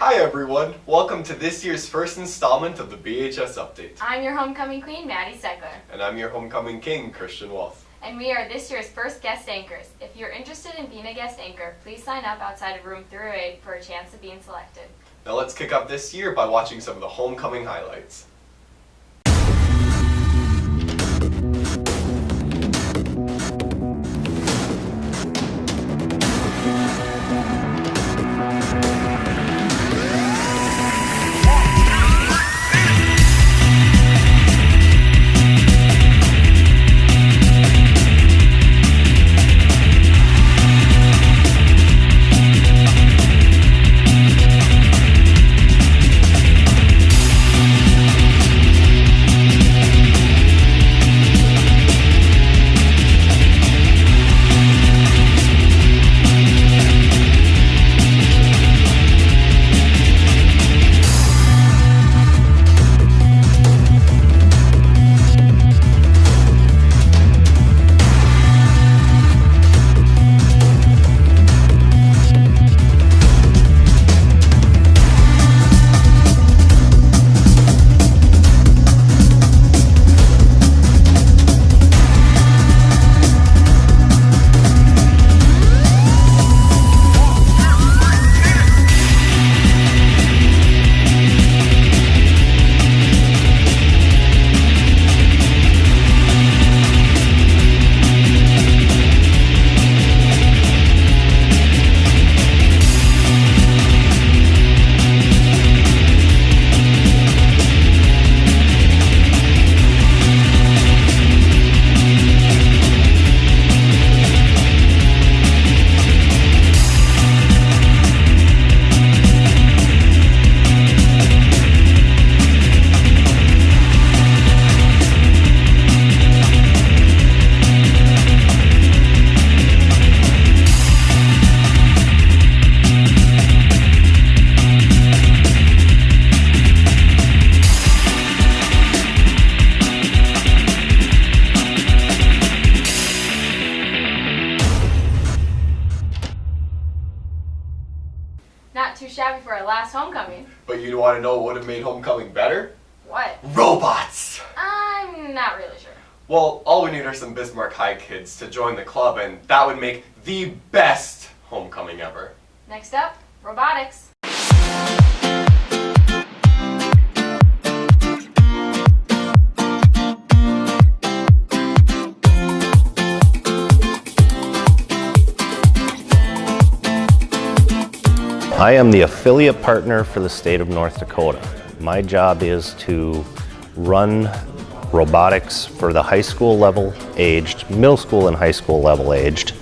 Hi everyone, welcome to this year's first installment of the BHS Update. I'm your homecoming queen, Maddie Stegler. And I'm your homecoming king, Christian Wolf. And we are this year's first guest anchors. If you're interested in being a guest anchor, please sign up outside of room 308 for a chance of being selected. Now let's kick off this year by watching some of the homecoming highlights. Not too shabby for our last homecoming. But you want to know what would have made homecoming better? What? Robots! I'm not really sure. Well, all we need are some Bismarck High kids to join the club, and that would make the best homecoming ever. Next up, robotics. I am the affiliate partner for the state of North Dakota. My job is to run robotics for the high school level aged, middle school and high school level aged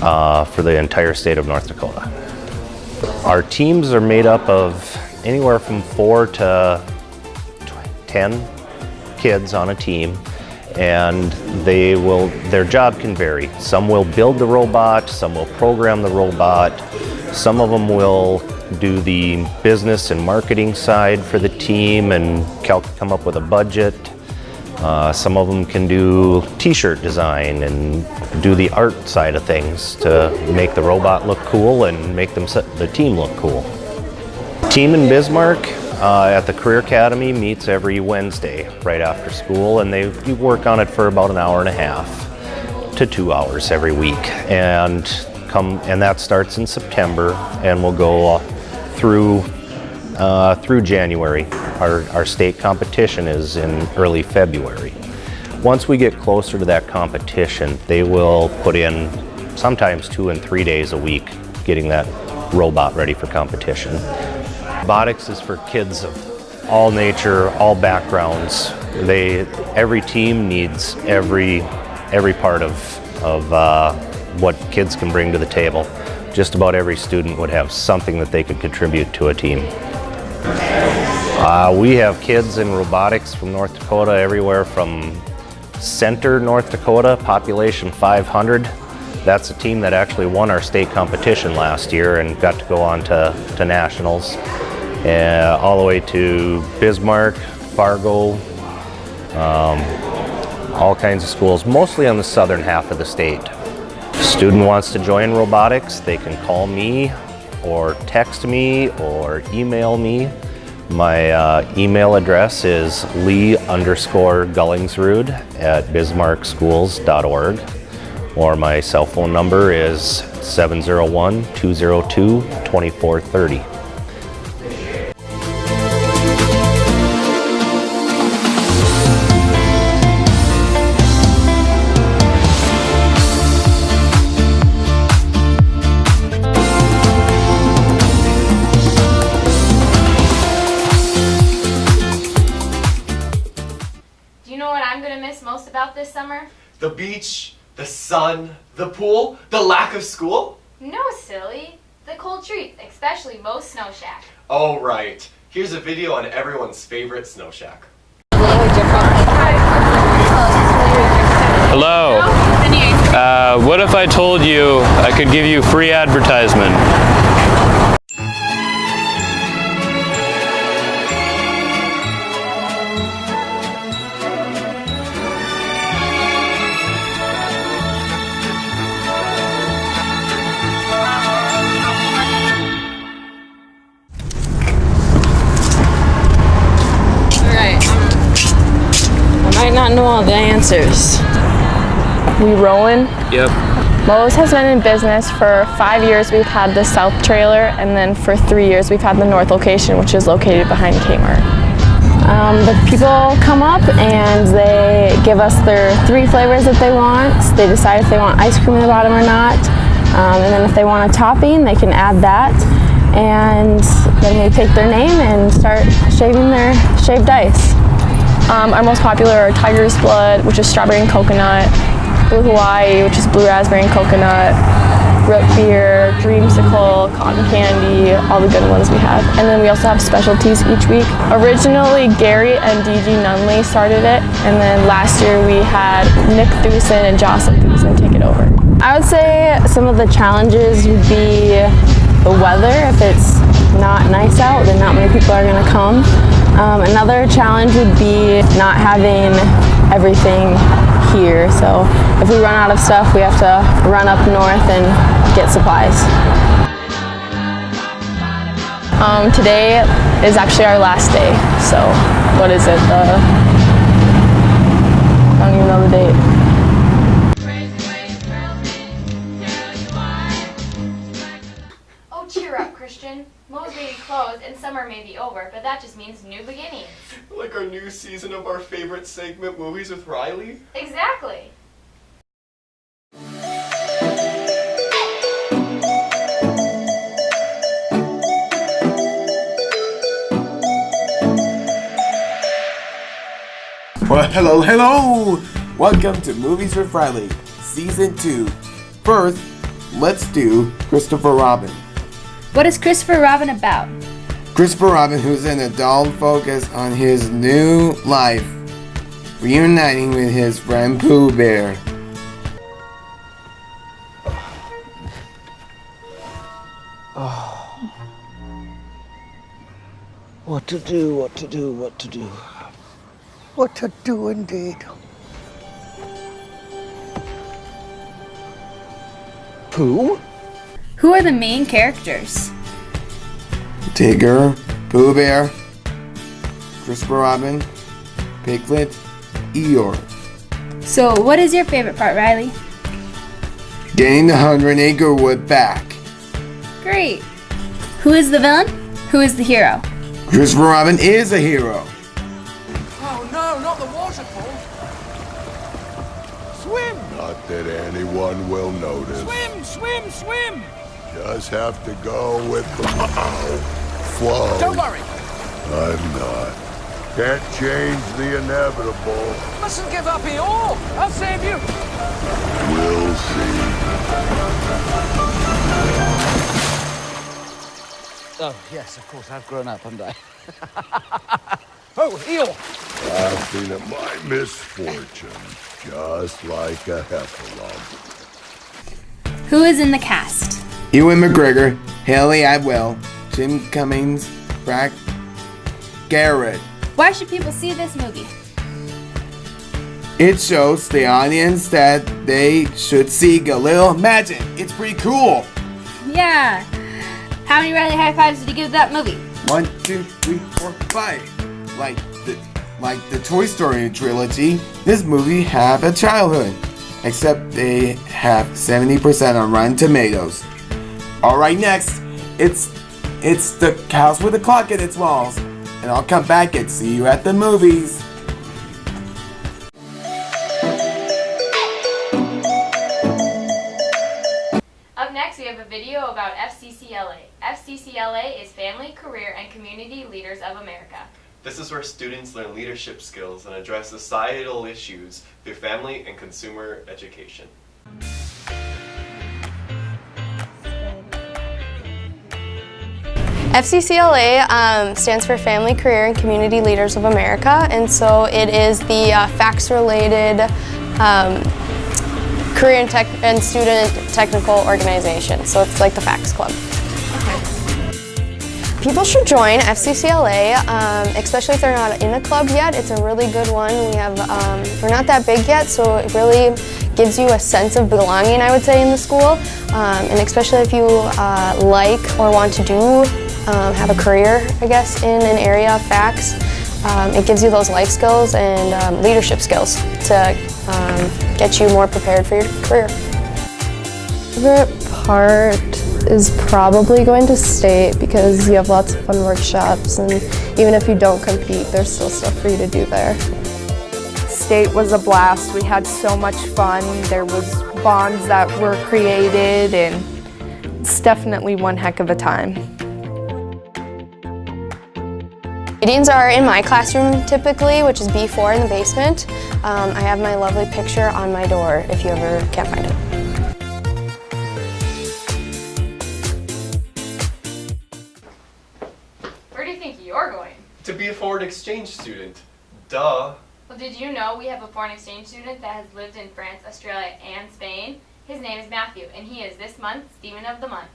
for the entire state of North Dakota. Our teams are made up of anywhere from 4 to 10 kids on a team, and their job can vary. Some will build the robot, some will program the robot, some of them will do the business and marketing side for the team and come up with a budget. Some of them can do t-shirt design and do the art side of things to make the robot look cool and make the team look cool. Team in Bismarck at the Career Academy meets every Wednesday right after school, and you work on it for about an hour and a half to 2 hours every week. And that starts in September and will go through January. Our state competition is in early February. Once we get closer to that competition, they will put in sometimes 2 and 3 days a week getting that robot ready for competition. Robotics is for kids of all nature, all backgrounds. Every team needs every part of what kids can bring to the table. Just about every student would have something that they could contribute to a team. We have kids in robotics from North Dakota, everywhere from Center, North Dakota, population 500. That's a team that actually won our state competition last year and got to go on to nationals. All the way to Bismarck, Fargo, all kinds of schools, mostly on the southern half of the state. Student wants to join robotics, they can call me or text me or email me. My email address is lee_gullingsrud@bismarckschools.org, or my cell phone number is 701-202-2430. Most about this summer? The beach, the sun, the pool, the lack of school? No, silly. The cold treats, especially Moe's Snow Shack. Oh, right. Here's a video on everyone's favorite snow shack. Hello. What if I told you I could give you free advertisement? I might not know all the answers. We rolling? Yep. Moe's has been in business for 5 years. We've had the South trailer, and then for 3 years we've had the North location, which is located behind Kmart. The people come up and they give us their 3 flavors that they want. They decide if they want ice cream in the bottom or not. And then if they want a topping, they can add that. And then we take their name and start shaving their shaved ice. Our most popular are Tiger's Blood, which is strawberry and coconut, Blue Hawaii, which is blue raspberry and coconut, root beer, dreamsicle, cotton candy, all the good ones we have. And then we also have specialties each week. Originally, Gary and DG Nunley started it, and then last year we had Nick Thusen and Jocelyn Thusen take it over. I would say some of the challenges would be the weather. If it's not nice out, then not many people are going to come. Another challenge would be not having everything here. So if we run out of stuff, we have to run up north and get supplies. Today is actually our last day. So what is it? I don't even know the date. Oh, cheer up, Christian. Moe's may be closed and summer may be over, but that just means new beginnings. Like our new season of our favorite segment, Movies with Riley? Exactly. Well, hello! Welcome to Movies with Riley, Season 2. First, let's do Christopher Robin. What is Christopher Robin about? Christopher Robin, who's an adult focus on his new life, reuniting with his friend Pooh Bear. What to do, what to do, what to do. What to do indeed. Pooh? Who are the main characters? Tigger, Pooh Bear, Christopher Robin, Piglet, Eeyore. So, what is your favorite part, Riley? Getting the 100-acre wood back. Great. Who is the villain? Who is the hero? Christopher Robin is a hero. Oh no, not the waterfall. Swim! Not that anyone will notice. Swim, swim, swim! Just have to go with the flow. Don't worry. I'm not. Can't change the inevitable. Mustn't give up, Eeyore. I'll save you. We'll see. Oh, yes, of course, I've grown up, haven't I? Oh, eel! I've been at my misfortune, just like a heffalump. Who is in the cast? Ewan McGregor, Haley Atwell, Jim Cummings, Brad Garrett. Why should people see this movie? It shows the audience that they should see Galil Magic. It's pretty cool. Yeah. How many Riley high fives did you give that movie? 1, 2, 3, 4, 5. Like the Toy Story trilogy, this movie have a childhood. Except they have 70% on Rotten Tomatoes. Alright, next, it's the house with a clock in its walls. And I'll come back and see you at the movies. Up next, we have a video about FCCLA. FCCLA is Family, Career, and Community Leaders of America. This is where students learn leadership skills and address societal issues through family and consumer education. FCCLA stands for Family, Career, and Community Leaders of America, and so it is the FACS-related career and student technical organization. So it's like the FACS Club. People should join FCCLA, especially if they're not in a club yet. It's a really good one. We're not that big yet, so it really gives you a sense of belonging, I would say, in the school. And especially if you like or want to have a career, I guess, in an area of FACS. It gives you those life skills and leadership skills to get you more prepared for your career. Favorite part is probably going to state because you have lots of fun workshops, and even if you don't compete, there's still stuff for you to do there. State was a blast. We had so much fun. There was bonds that were created, and it's definitely one heck of a time. Meetings are in my classroom typically, which is B4 in the basement. I have my lovely picture on my door if you ever can't find it. Where do you think you're going? To be a foreign exchange student. Duh. Well, did you know we have a foreign exchange student that has lived in France, Australia, and Spain? His name is Matthew, and he is this month's Demon of the Month.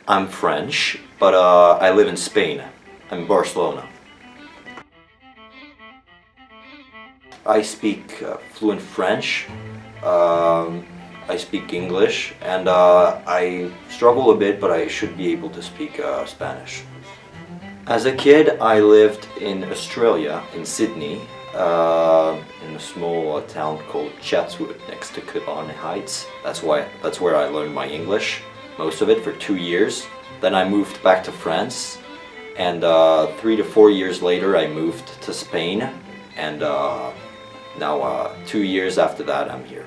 I'm French, but I live in Spain. I'm in Barcelona. I speak fluent French, I speak English, and I struggle a bit, but I should be able to speak Spanish. As a kid, I lived in Australia, in Sydney, in a small town called Chatswood, next to Killarney Heights. That's where I learned my English, most of it, for 2 years. Then I moved back to France, and 3 to 4 years later I moved to Spain, and now 2 years after that I'm here.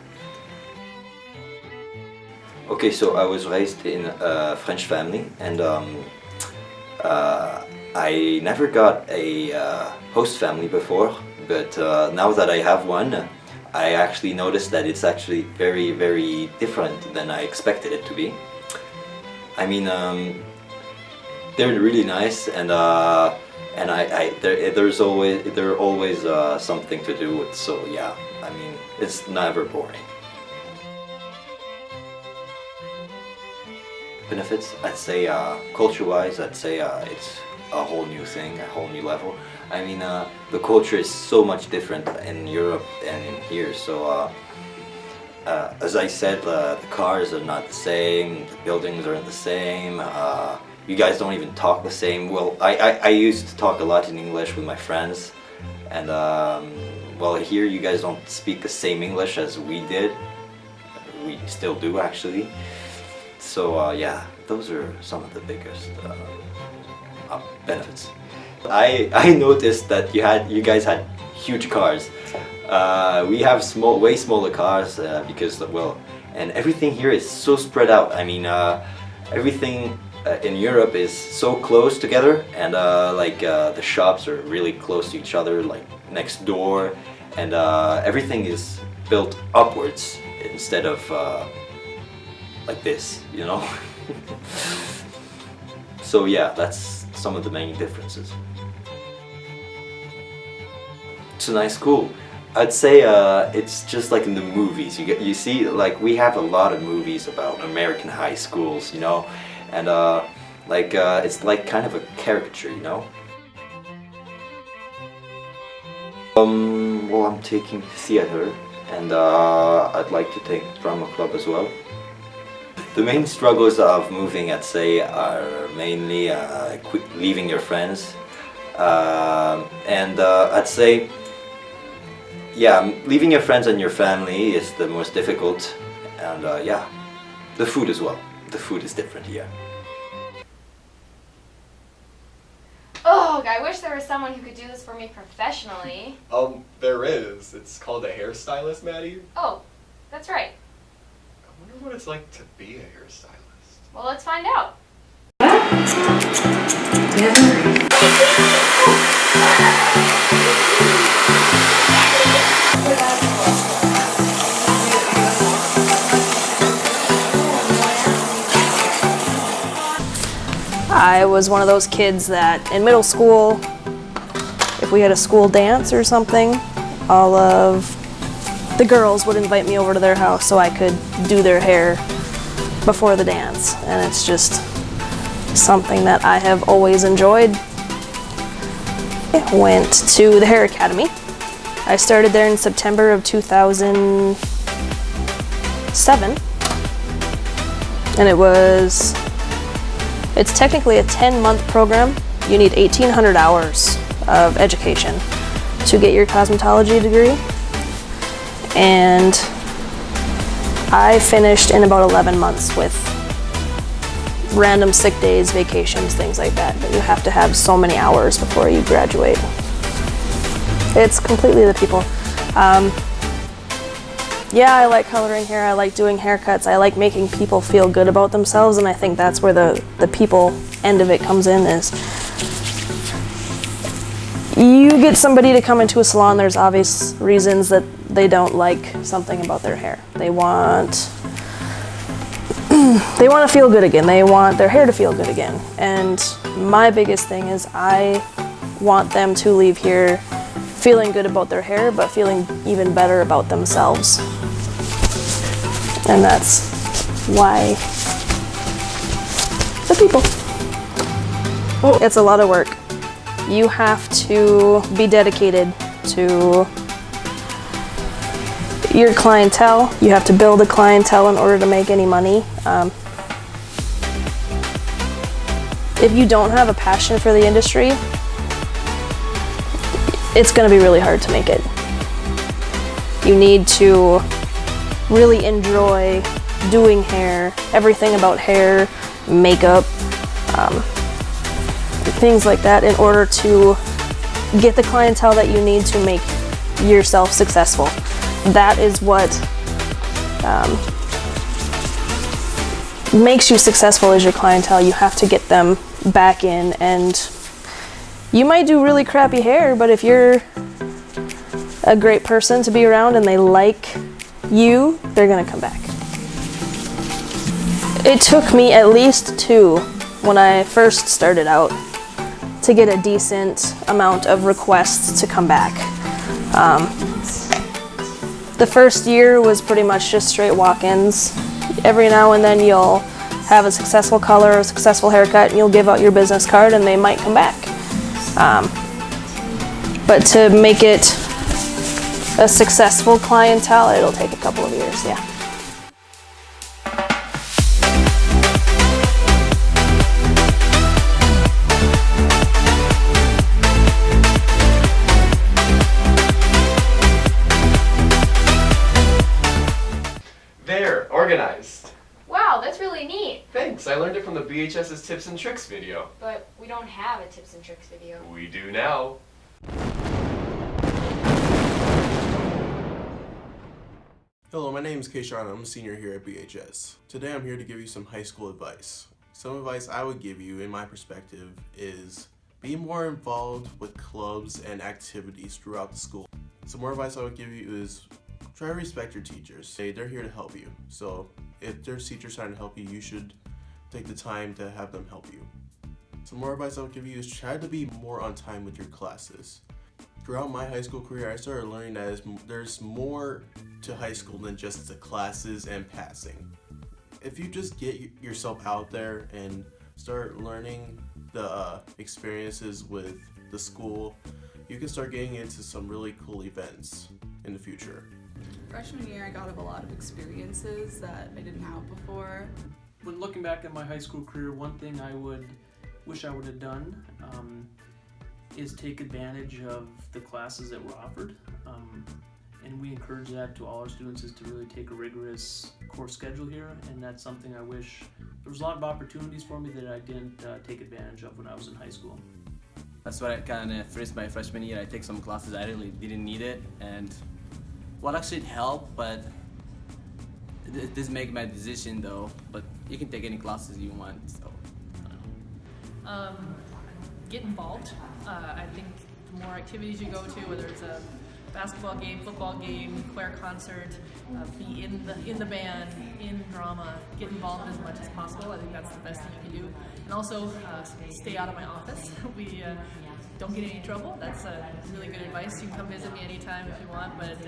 Okay, so I was raised in a French family, and I never got a host family before, but now that I have one, I actually noticed that it's actually very, very different than I expected it to be. I mean, they're really nice, and there's always something to do with. So yeah, I mean, it's never boring. Benefits, I'd say, culture-wise, I'd say it's a whole new thing, a whole new level. I mean, the culture is so much different in Europe and in here. So, as I said, the cars are not the same, the buildings aren't the same. You guys don't even talk the same. Well, I used to talk a lot in English with my friends, and well, here you guys don't speak the same English as we did. We still do, actually. So yeah, those are some of the biggest benefits. I noticed that you guys had huge cars. We have way smaller cars because, well, and everything here is so spread out. I mean, everything in Europe is so close together, and like the shops are really close to each other, like next door, and everything is built upwards instead of like this, you know? So yeah, that's some of the main differences. It's a nice school. I'd say it's just like in the movies. You see, like we have a lot of movies about American high schools, you know, and it's like kind of a caricature, you know. Well, I'm taking theater, and I'd like to take drama club as well. The main struggles of moving, I'd say, are mainly leaving your friends, and I'd say, yeah, leaving your friends and your family is the most difficult, and yeah, the food as well. The food is different here. Ugh, I wish there was someone who could do this for me professionally. There is. It's called a hairstylist, Maddie. Oh, that's right. I wonder what it's like to be a hairstylist. Well, let's find out. I was one of those kids that in middle school, if we had a school dance or something, all of the girls would invite me over to their house so I could do their hair before the dance. And it's just something that I have always enjoyed. I went to the Hair Academy. I started there in September of 2007. And it's technically a 10-month program. You need 1,800 hours of education to get your cosmetology degree. And I finished in about 11 months with random sick days, vacations, things like that. But you have to have so many hours before you graduate. It's completely the people. Yeah, I like coloring hair, I like doing haircuts, I like making people feel good about themselves, and I think that's where the people end of it comes in is you get somebody to come into a salon, there's obvious reasons that they don't like something about their hair. They want to feel good again, they want their hair to feel good again. And my biggest thing is I want them to leave here feeling good about their hair, but feeling even better about themselves. And that's why the people. It's a lot of work. You have to be dedicated to your clientele. You have to build a clientele in order to make any money. If you don't have a passion for the industry, it's going to be really hard to make it. You need to really enjoy doing hair, everything about hair, makeup, things like that in order to get the clientele that you need to make yourself successful. That is what makes you successful is your clientele. You have to get them back in, and you might do really crappy hair, but if you're a great person to be around and they like you, they're gonna come back. It took me at least 2 when I first started out to get a decent amount of requests to come back. The first year was pretty much just straight walk-ins. Every now and then you'll have a successful color or a successful haircut and you'll give out your business card and they might come back. But to make it a successful clientele, it'll take a couple of years, yeah. There, organized. Wow, that's really neat. Thanks, I learned it from the BHS's Tips and Tricks video. But we don't have a tips and tricks video. We do now. Hello, my name is Keishan. I'm a senior here at BHS. Today I'm here to give you some high school advice. Some advice I would give you, in my perspective, is be more involved with clubs and activities throughout the school. Some more advice I would give you is try to respect your teachers. They're here to help you. So if there's teachers trying to help you, you should take the time to have them help you. Some more advice I would give you is try to be more on time with your classes. Throughout my high school career, I started learning that there's more to high school than just the classes and passing. If you just get yourself out there and start learning the experiences with the school, you can start getting into some really cool events in the future. Freshman year, I got a lot of experiences that I didn't have before. When looking back at my high school career, one thing I wish I would have done is take advantage of the classes that were offered. And we encourage that to all our students, is to really take a rigorous course schedule here, and that's something I wish there was a lot of opportunities for me that I didn't take advantage of when I was in high school. That's what I kind of first my freshman year. I take some classes I really didn't need it, and well, actually it helped, but it doesn't make my decision though. But you can take any classes you want. So I don't know. Get involved. I think the more activities you go to, whether it's a basketball game, football game, choir concert, be in the band, in drama, get involved as much as possible. I think that's the best thing you can do. And also, stay out of my office. We don't get in any trouble. That's really good advice. You can come visit me anytime if you want, but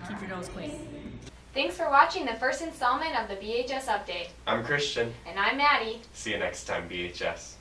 keep your nose clean. Thanks for watching the first installment of the BHS Update. I'm Christian. And I'm Maddie. See you next time, BHS.